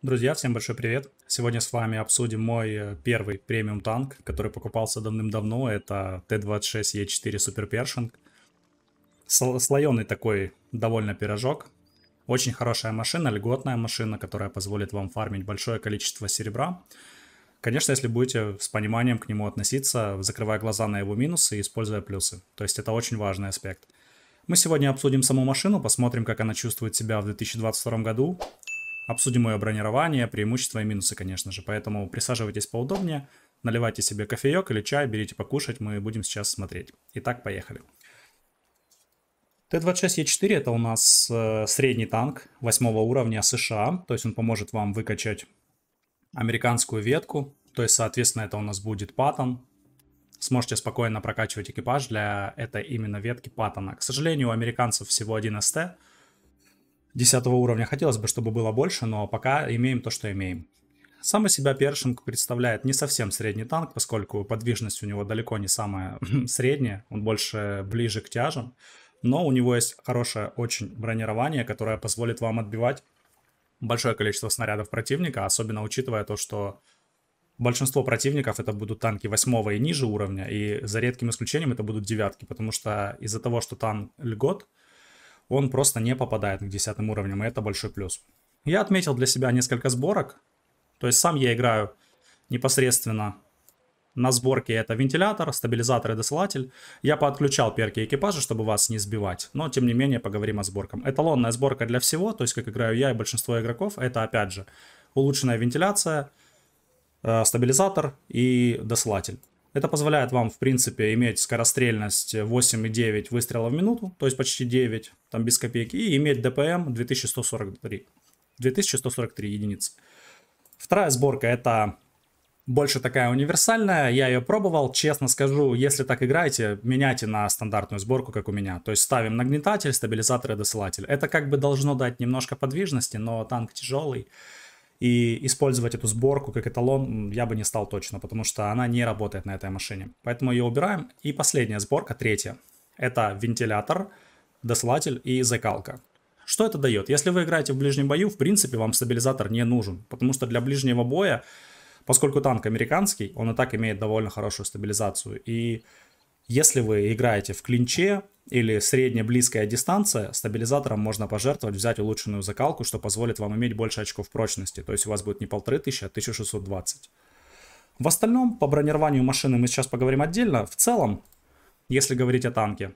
Друзья, всем большой привет! Сегодня с вами обсудим мой первый премиум танк, который покупался давным-давно. Это Т-26Е4 Super Pershing. Слоеный такой довольно пирожок. Очень хорошая машина, льготная машина, которая позволит вам фармить большое количество серебра. Конечно, если будете с пониманием к нему относиться, закрывая глаза на его минусы и используя плюсы. То есть это очень важный аспект. Мы сегодня обсудим саму машину, посмотрим, как она чувствует себя в 2022 году. Обсудим ее бронирование, преимущества и минусы, конечно же. Поэтому присаживайтесь поудобнее, наливайте себе кофеек или чай, берите покушать, мы будем сейчас смотреть. Итак, поехали. Т-26Е4 это у нас средний танк 8 уровня США, то есть он поможет вам выкачать американскую ветку, то есть, соответственно, это у нас будет Паттон. Сможете спокойно прокачивать экипаж для этой именно ветки Паттона. К сожалению, у американцев всего один СТ 10 уровня. Хотелось бы, чтобы было больше, но пока имеем то, что имеем. Сам из себя Першинг представляет не совсем средний танк, поскольку подвижность у него далеко не самая средняя, он больше ближе к тяжам. Но у него есть хорошее очень бронирование, которое позволит вам отбивать большое количество снарядов противника, особенно учитывая то, что большинство противников это будут танки 8 и ниже уровня, и за редким исключением это будут девятки, потому что из-за того, что танк льгот, он просто не попадает к 10 уровням, и это большой плюс. Я отметил для себя несколько сборок, то есть сам я играю непосредственно на сборке это вентилятор, стабилизатор и досылатель. Я подключал перки экипажа, чтобы вас не сбивать, но тем не менее поговорим о сборках. Эталонная сборка для всего, то есть как играю я и большинство игроков, это опять же улучшенная вентиляция, стабилизатор и досылатель. Это позволяет вам, в принципе, иметь скорострельность 8,9 выстрела в минуту, то есть почти 9, там без копейки, и иметь ДПМ 2143 единицы. Вторая сборка это больше такая универсальная, я ее пробовал, честно скажу, если так играете, меняйте на стандартную сборку, как у меня. То есть ставим нагнетатель, стабилизатор и досылатель. Это как бы должно дать немножко подвижности, но танк тяжелый. И использовать эту сборку как эталон я бы не стал точно, потому что она не работает на этой машине. Поэтому ее убираем. И последняя сборка, третья. Это вентилятор, досылатель и закалка. Что это дает? Если вы играете в ближнем бою, в принципе, вам стабилизатор не нужен. Потому что для ближнего боя, поскольку танк американский, он и так имеет довольно хорошую стабилизацию. И если вы играете в клинче или средне-близкая дистанция, стабилизатором можно пожертвовать, взять улучшенную закалку, что позволит вам иметь больше очков прочности. То есть у вас будет не 1500, а 1620. В остальном, по бронированию машины мы сейчас поговорим отдельно. В целом, если говорить о танке,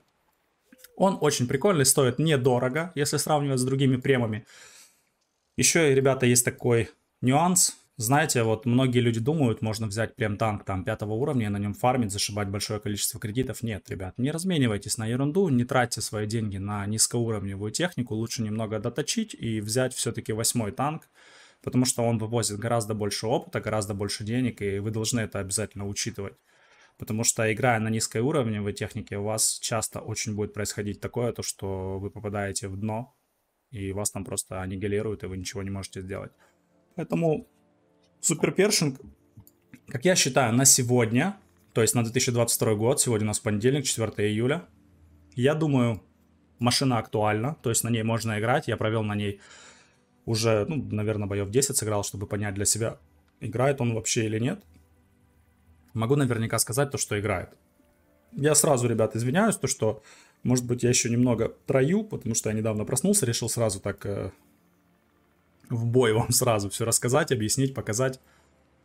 он очень прикольный, стоит недорого, если сравнивать с другими премами. Еще, ребята, есть такой нюанс. Знаете, вот многие люди думают, можно взять прем-танк там 5 уровня и на нем фармить, зашибать большое количество кредитов. Нет, ребят, не разменивайтесь на ерунду, не тратьте свои деньги на низкоуровневую технику, лучше немного доточить и взять все-таки 8 танк, потому что он вывозит гораздо больше опыта, гораздо больше денег, и вы должны это обязательно учитывать. Потому что играя на низкой уровневой технике, у вас часто очень будет происходить такое, то что вы попадаете в дно, и вас там просто аннигилируют, и вы ничего не можете сделать. Поэтому Super Pershing, как я считаю, на сегодня, то есть на 2022 год, сегодня у нас понедельник, 4 июля, я думаю, машина актуальна, то есть на ней можно играть. Я провел на ней уже, наверное, боев 10 сыграл, чтобы понять для себя, играет он вообще или нет. Могу наверняка сказать то, что играет. Я сразу, ребят, извиняюсь, то что, может быть, я еще немного трою, потому что я недавно проснулся, решил сразу так в бой вам сразу все рассказать, объяснить, показать.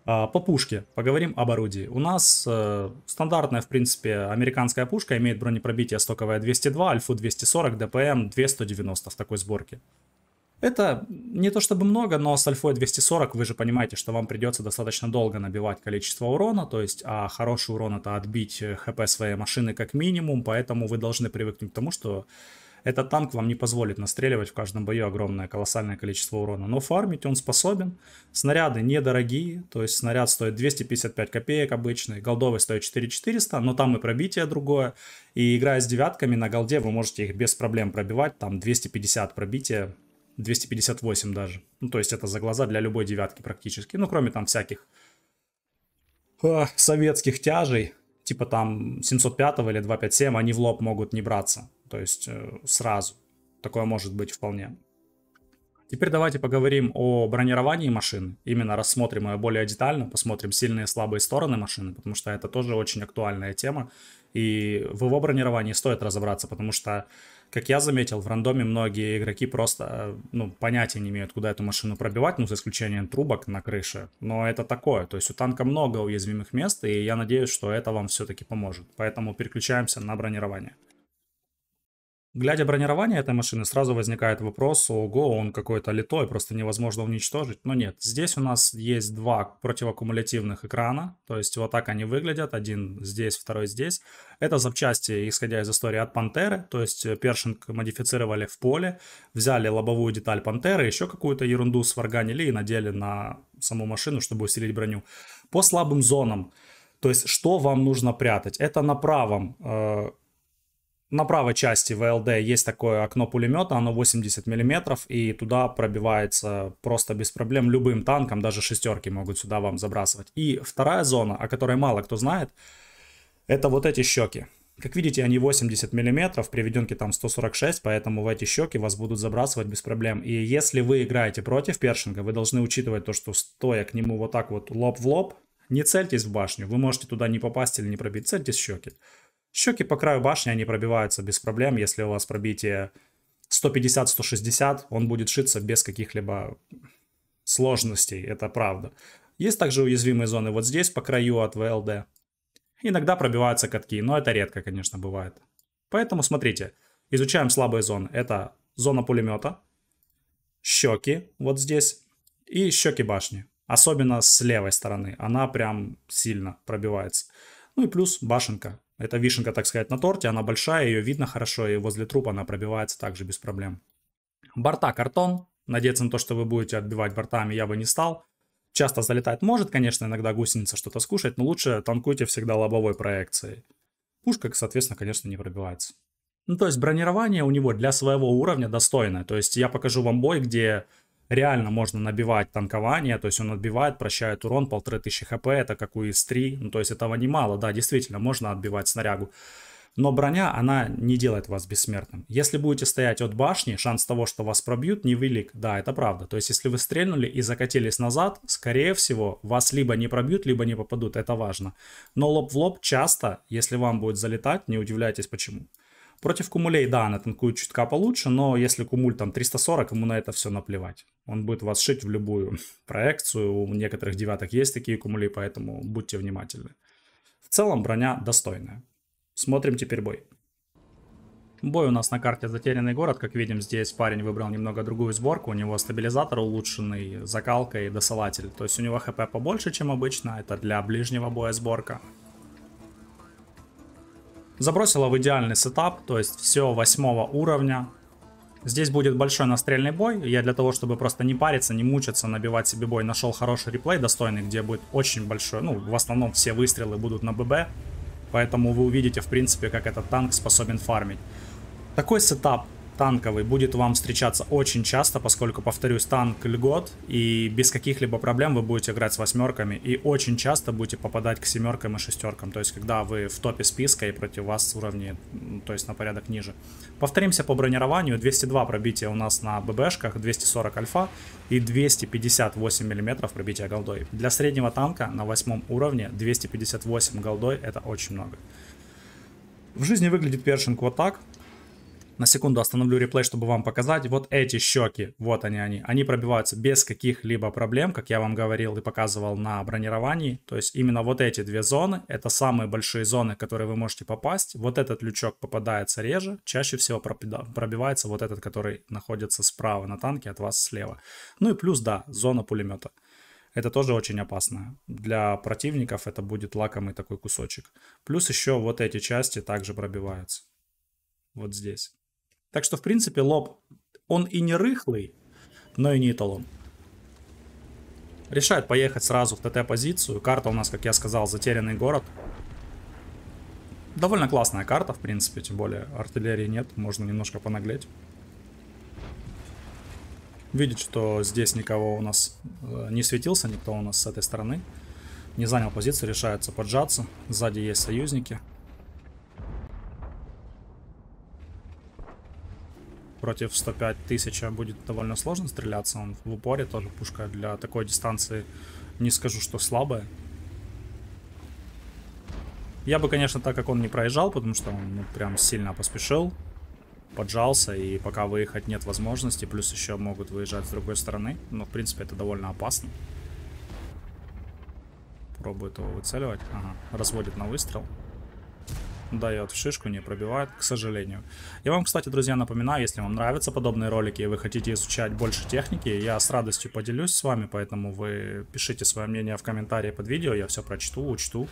По пушке поговорим об орудии. У нас стандартная, в принципе, американская пушка, имеет бронепробитие стоковое 202, альфу 240, ДПМ 290 в такой сборке. Это не то чтобы много, но с альфой 240 вы же понимаете, что вам придется достаточно долго набивать количество урона, то есть хороший урон это отбить хп своей машины как минимум, поэтому вы должны привыкнуть к тому, что этот танк вам не позволит настреливать в каждом бою огромное, колоссальное количество урона. Но фармить он способен. Снаряды недорогие. То есть снаряд стоит 255 копеек обычный. Голдовый стоит 4400, но там и пробитие другое. И играя с девятками на голде вы можете их без проблем пробивать. Там 250 пробития, 258 даже. Ну то есть это за глаза для любой девятки практически. Ну кроме там всяких советских тяжей. Типа там 705 или 257, они в лоб могут не браться. То есть сразу. Такое может быть вполне. Теперь давайте поговорим о бронировании машин. Именно рассмотрим ее более детально, посмотрим сильные и слабые стороны машины, потому что это тоже очень актуальная тема. И в его бронировании стоит разобраться, потому что, как я заметил, в рандоме многие игроки просто понятия не имеют, куда эту машину пробивать, за исключением трубок на крыше. Но это такое, то есть у танка много уязвимых мест, и я надеюсь, что это вам все-таки поможет. Поэтому переключаемся на бронирование. Глядя бронирование этой машины, сразу возникает вопрос: ого, он какой-то литой, просто невозможно уничтожить. Но нет, здесь у нас есть два противокумулятивных экрана, то есть вот так они выглядят, один здесь, второй здесь. Это запчасти, исходя из истории, от Пантеры, то есть Першинг модифицировали в поле, взяли лобовую деталь Пантеры, еще какую-то ерунду сварганили и надели на саму машину, чтобы усилить броню. По слабым зонам, то есть что вам нужно прятать? Это на правой части ВЛД есть такое окно пулемета, оно 80 мм, и туда пробивается просто без проблем любым танком, даже шестерки могут сюда вам забрасывать. И вторая зона, о которой мало кто знает, это вот эти щеки. Как видите, они 80 мм, приведенки там 146, поэтому в эти щеки вас будут забрасывать без проблем. И если вы играете против Першинга, вы должны учитывать то, что стоя к нему вот так вот лоб в лоб, не цельтесь в башню, вы можете туда не попасть или не пробить, цельтесь в щеки. Щеки по краю башни, они пробиваются без проблем. Если у вас пробитие 150-160, он будет шиться без каких-либо сложностей, это правда. Есть также уязвимые зоны вот здесь, по краю от ВЛД. Иногда пробиваются катки, но это редко, конечно, бывает. Поэтому смотрите, изучаем слабые зоны. Это зона пулемета, щеки вот здесь и щеки башни. Особенно с левой стороны, она прям сильно пробивается. Ну и плюс башенка. Это вишенка, так сказать, на торте, она большая, ее видно хорошо, и возле трупа она пробивается также без проблем. Борта картон, надеяться на то, что вы будете отбивать бортами, я бы не стал. Часто залетать может, конечно, иногда гусеница что-то скушать, но лучше танкуйте всегда лобовой проекцией. Пушка, соответственно, конечно, не пробивается. Ну, то есть бронирование у него для своего уровня достойное. То есть я покажу вам бой, где реально можно набивать танкование, то есть он отбивает, прощает урон, 1500 хп, это как у ИС-3, ну то есть этого немало, да, действительно, можно отбивать снарягу. Но броня, она не делает вас бессмертным. Если будете стоять от башни, шанс того, что вас пробьют, невелик, да, это правда. То есть если вы стрельнули и закатились назад, скорее всего, вас либо не пробьют, либо не попадут, это важно. Но лоб в лоб часто, если вам будет залетать, не удивляйтесь почему. Против кумулей, да, она танкует чутка получше, но если кумуль там 340, ему на это все наплевать. Он будет вас шить в любую проекцию, у некоторых девяток есть такие кумули, поэтому будьте внимательны. В целом броня достойная. Смотрим теперь бой. Бой у нас на карте Затерянный город, как видим, здесь парень выбрал немного другую сборку, у него стабилизатор улучшенный, закалка и досылатель, то есть у него хп побольше, чем обычно, это для ближнего боя сборка. Забросила в идеальный сетап, то есть все 8 уровня. Здесь будет большой настрельный бой. Я для того, чтобы просто не париться, не мучиться, набивать себе бой, нашел хороший реплей достойный, где будет очень большой, ну, в основном все выстрелы будут на ББ. Поэтому вы увидите, в принципе, как этот танк способен фармить. Такой сетап танковый будет вам встречаться очень часто, поскольку, повторюсь, танк льгот, и без каких-либо проблем вы будете играть с восьмерками, и очень часто будете попадать к семеркам и шестеркам, то есть когда вы в топе списка и против вас уровни, то есть на порядок ниже. Повторимся по бронированию: 202 пробития у нас на ББшках, 240 альфа и 258 мм пробития голдой. Для среднего танка на 8 уровне 258 голдой это очень много. В жизни выглядит Першинг вот так. На секунду остановлю реплей, чтобы вам показать. Вот эти щеки, вот они пробиваются без каких-либо проблем, как я вам говорил и показывал на бронировании. То есть именно вот эти две зоны, это самые большие зоны, в которые вы можете попасть. Вот этот лючок попадается реже, чаще всего пробивается вот этот, который находится справа на танке, от вас слева. Ну и плюс, да, зона пулемета. Это тоже очень опасно. Для противников это будет лакомый такой кусочек. Плюс еще вот эти части также пробиваются. Вот здесь. Так что, в принципе, лоб, он и не рыхлый, но и не эталон. Решает поехать сразу в ТТ-позицию. Карта у нас, как я сказал, Затерянный город. Довольно классная карта, в принципе, тем более артиллерии нет, можно немножко понаглеть. Видит, что здесь никого у нас не светился, никто у нас с этой стороны. Не занял позицию, решается поджаться. Сзади есть союзники. Против 105 тысяч будет довольно сложно стреляться. Он в упоре тоже пушка для такой дистанции, не скажу, что слабая. Я бы, конечно, так как он не проезжал, потому что он ну, прям сильно поспешил, поджался, и пока выехать нет возможности, плюс еще могут выезжать с другой стороны. Но, в принципе, это довольно опасно. Пробует его выцеливать. Ага, разводит на выстрел. Дает в шишку, не пробивает, к сожалению. Я вам, кстати, друзья, напоминаю, если вам нравятся подобные ролики и вы хотите изучать больше техники, я с радостью поделюсь с вами, поэтому вы пишите свое мнение в комментарии под видео, я все прочту, учту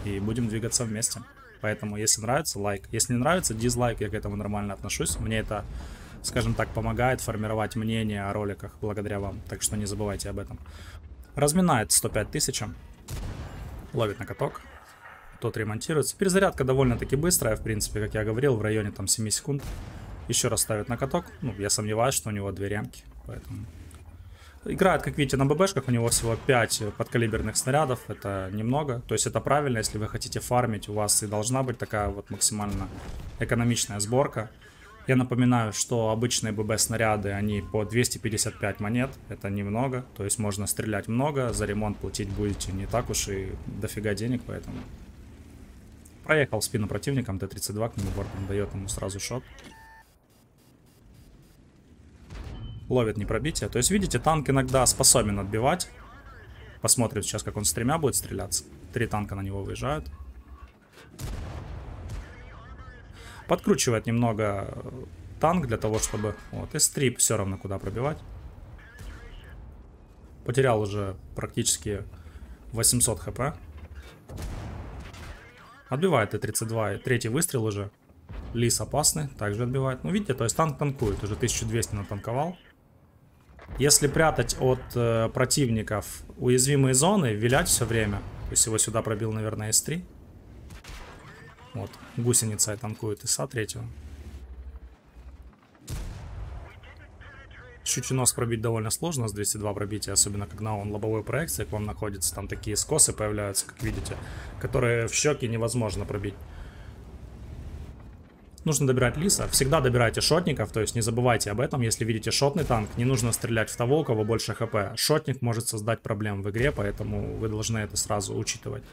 и будем двигаться вместе. Поэтому, если нравится, лайк. Если не нравится, дизлайк, я к этому нормально отношусь. Мне это, скажем так, помогает формировать мнение о роликах благодаря вам, так что не забывайте об этом. Разминает 105 тысяч, ловит на каток. Тот ремонтируется. Перезарядка довольно-таки быстрая, в принципе, как я говорил, в районе там 7 секунд. Еще раз ставит на каток. Ну, я сомневаюсь, что у него 2 ремки, поэтому... Играет, как видите, на ББшках, у него всего 5 подкалиберных снарядов, это немного. То есть это правильно, если вы хотите фармить, у вас и должна быть такая вот максимально экономичная сборка. Я напоминаю, что обычные ББ снаряды, они по 255 монет, это немного. То есть можно стрелять много, за ремонт платить будете не так уж и дофига денег, поэтому... Проехал в спину противником, Т-32 к нему бортом, дает ему сразу шот. Ловит непробитие. То есть, видите, танк иногда способен отбивать. Посмотрим сейчас, как он с 3 будет стреляться. 3 танка на него выезжают. Подкручивает немного танк для того, чтобы... Вот, С3 все равно куда пробивать. Потерял уже практически 800 хп. Отбивает Т-32, третий выстрел уже. Лис опасный, также отбивает. Ну, видите, то есть танк танкует, уже 1200 натанковал. Если прятать от противников уязвимые зоны, вилять все время. То есть его сюда пробил, наверное, С3. Вот, гусеницей танкует ИСа-3. Щучий нос пробить довольно сложно с 202 пробития, особенно когда он лобовой проекции к вам находится. Там такие скосы появляются, как видите, которые в щеки невозможно пробить. Нужно добирать лиса. Всегда добирайте шотников, то есть не забывайте об этом. Если видите шотный танк, не нужно стрелять в того, у кого больше хп. Шотник может создать проблем в игре, поэтому вы должны это сразу учитывать.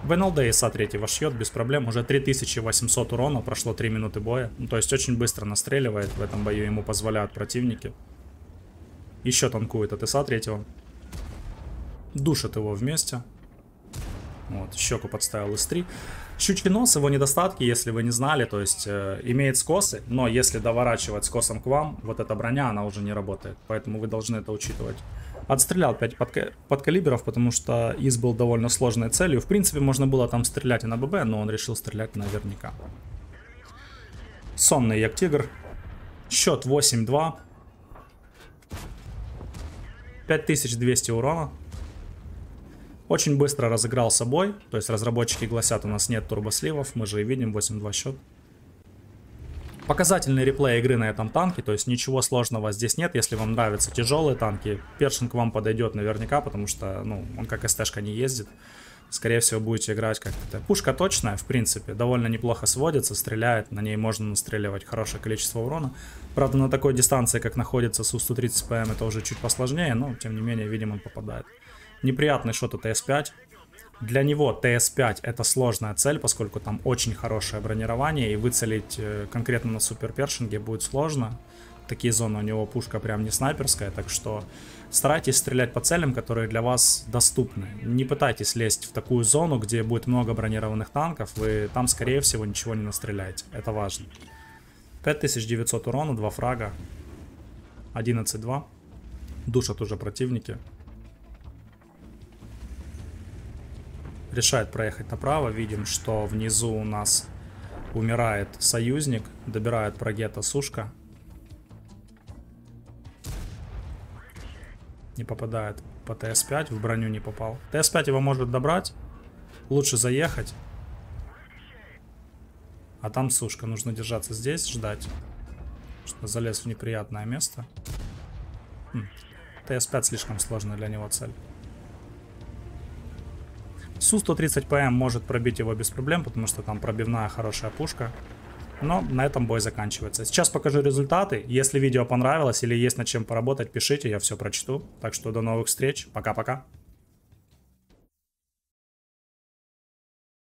В НЛД ИСа-3 вошьет без проблем. Уже 3800 урона, прошло 3 минуты боя. Ну, то есть очень быстро настреливает. В этом бою ему позволяют противники. Еще танкует от ИСа-3. Душит его вместе. Вот, щеку подставил С3. Щучий нос, его недостатки, если вы не знали, то есть имеет скосы, но если доворачивать скосом к вам, вот эта броня, она уже не работает. Поэтому вы должны это учитывать. Отстрелял 5 подкалиберов, потому что ИС был довольно сложной целью. В принципе, можно было там стрелять и на ББ, но он решил стрелять наверняка. Сонный Як-Тигр. Счет 8-2. 5200 урона. Очень быстро разыграл собой. То есть разработчики гласят, у нас нет турбосливов. Мы же и видим 8-2 счет. Показательный реплей игры на этом танке. То есть ничего сложного здесь нет. Если вам нравятся тяжелые танки, Першин к вам подойдет наверняка. Потому что ну, он как СТ-шка не ездит. Скорее всего будете играть как-то. Пушка точная, в принципе. Довольно неплохо сводится, стреляет. На ней можно настреливать хорошее количество урона. Правда, на такой дистанции, как находится Су-130 ПМ, это уже чуть посложнее. Но, тем не менее, видимо, он попадает. Неприятный шот у ТС-5. Для него ТС-5 это сложная цель, поскольку там очень хорошее бронирование. И выцелить конкретно на Супер Першинге будет сложно. Такие зоны у него пушка прям не снайперская. Так что старайтесь стрелять по целям, которые для вас доступны. Не пытайтесь лезть в такую зону, где будет много бронированных танков. Вы там, скорее всего, ничего не настреляете. Это важно. 5900 урона, 2 фрага. 11-2. Душат уже противники. Решает проехать направо. Видим, что внизу у нас умирает союзник. Добирает прогета сушка. Не попадает по ТС-5. В броню не попал. ТС-5 его может добрать. Лучше заехать. А там сушка. Нужно держаться здесь, ждать. Что залез в неприятное место. ТС-5 слишком сложная для него цель. Су-130 ПМ может пробить его без проблем, потому что там пробивная хорошая пушка. Но на этом бой заканчивается. Сейчас покажу результаты. Если видео понравилось или есть над чем поработать, пишите, я все прочту. Так что до новых встреч. Пока-пока.